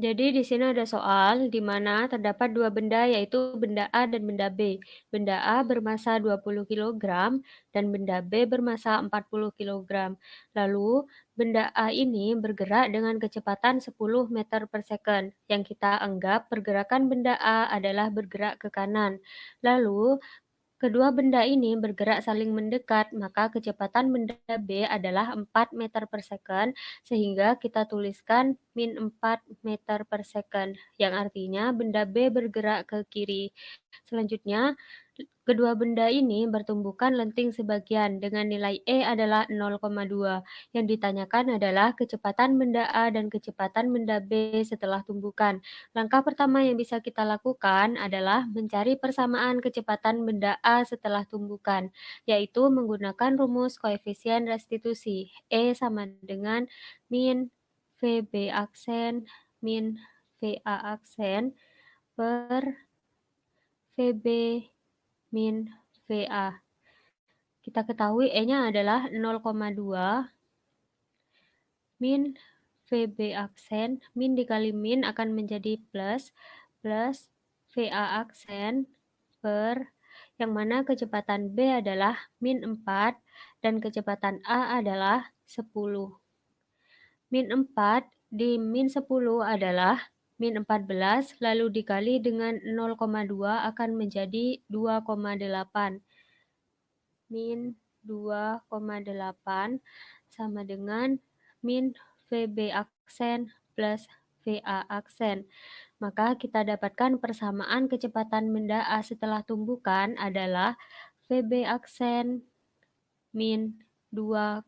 Jadi di sini ada soal di mana terdapat dua benda yaitu benda A dan benda B. Benda A bermasa 20 kilogram dan benda B bermasa 40 kilogram. Lalu benda A ini bergerak dengan kecepatan 10 meter per second. Yang kita anggap pergerakan benda A adalah bergerak ke kanan. Lalu kedua benda ini bergerak saling mendekat, maka kecepatan benda B adalah 4 meter per second, sehingga kita tuliskan min 4 meter per second, yang artinya benda B bergerak ke kiri. Selanjutnya, kedua benda ini bertumbukan lenting sebagian dengan nilai E adalah 0,2. Yang ditanyakan adalah kecepatan benda A dan kecepatan benda B setelah tumbukan. Langkah pertama yang bisa kita lakukan adalah mencari persamaan kecepatan benda A setelah tumbukan, yaitu menggunakan rumus koefisien restitusi. E sama dengan min VB aksen min VA aksen per VB min VA. Kita ketahui E-nya adalah 0,2 min VB aksen, min dikali min akan menjadi plus, plus VA aksen per, yang mana kecepatan B adalah min 4 dan kecepatan A adalah 10. Min 4 di min 10 adalah min 14, lalu dikali dengan 0,2 akan menjadi 2,8. Min 2,8 sama dengan min VB aksen plus VA aksen. Maka kita dapatkan persamaan kecepatan benda A setelah tumbukan adalah VB aksen min 2,8.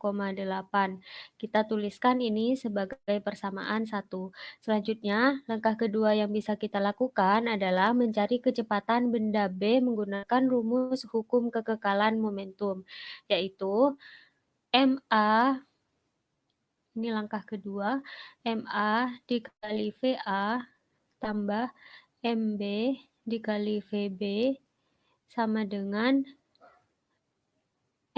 Kita tuliskan ini sebagai persamaan 1. Selanjutnya, langkah kedua yang bisa kita lakukan adalah mencari kecepatan benda B menggunakan rumus hukum kekekalan momentum, yaitu MA, ini langkah kedua, MA dikali VA tambah MB dikali VB sama dengan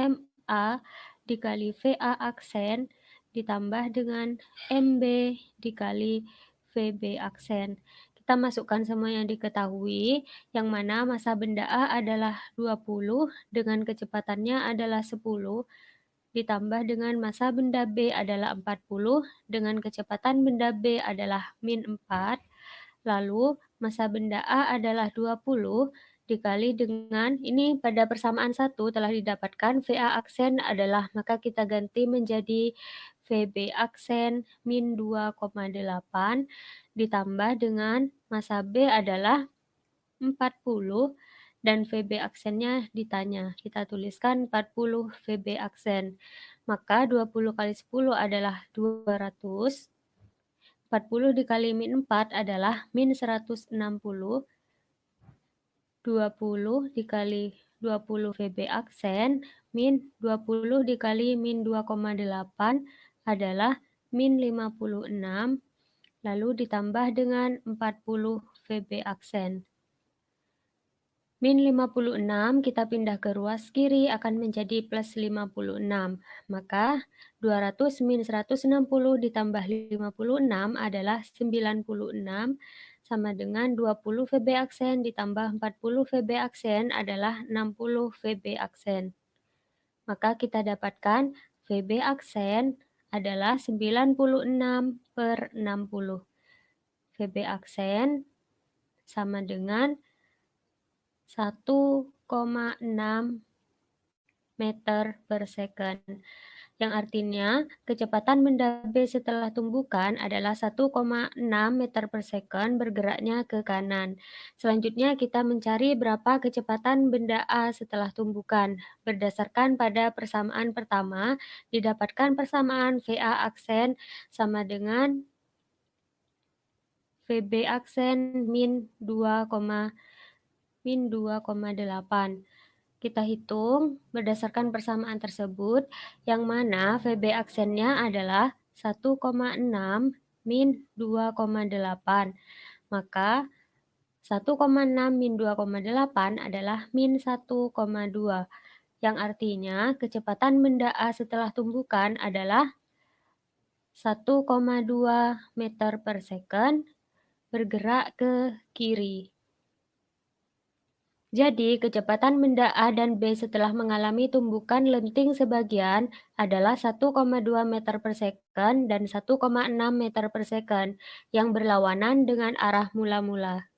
MA dikali VA aksen ditambah dengan MB dikali VB aksen. Kita masukkan semua yang diketahui, yang mana massa benda A adalah 20 dengan kecepatannya adalah 10, ditambah dengan massa benda B adalah 40 dengan kecepatan benda B adalah min 4, lalu massa benda A adalah 20 dikali dengan, ini pada persamaan 1 telah didapatkan VA aksen adalah, maka kita ganti menjadi VB aksen min 2,8 ditambah dengan massa B adalah 40 dan VB aksennya ditanya. Kita tuliskan 40 VB aksen. Maka 20 kali 10 adalah 200. 40 dikali min 4 adalah min 160. 20 dikali 20 VB aksen min 20 dikali min 2,8 adalah min 56, lalu ditambah dengan 40 VB aksen. Min 56 kita pindah ke ruas kiri akan menjadi plus 56. Maka 200 min 160 ditambah 56 adalah 96 sama dengan 20 VB aksen ditambah 40 VB aksen adalah 60 VB aksen. Maka kita dapatkan VB aksen adalah 96 per 60. VB aksen sama dengan 1,6 meter per second, yang artinya kecepatan benda B setelah tumbukan adalah 1,6 meter per second bergeraknya ke kanan. Selanjutnya kita mencari berapa kecepatan benda A setelah tumbukan. Berdasarkan pada persamaan pertama, didapatkan persamaan VA aksen sama dengan VB aksen min 2,8. Kita hitung berdasarkan persamaan tersebut, yang mana VB aksennya adalah 1,6 min 2,8. Maka 1,6 min 2,8 adalah min 1,2, yang artinya kecepatan benda A setelah tumbukan adalah 1,2 meter per second bergerak ke kiri. Jadi, kecepatan benda A dan B setelah mengalami tumbukan lenting sebagian adalah 1,2 meter per second dan 1,6 meter per second yang berlawanan dengan arah mula-mula.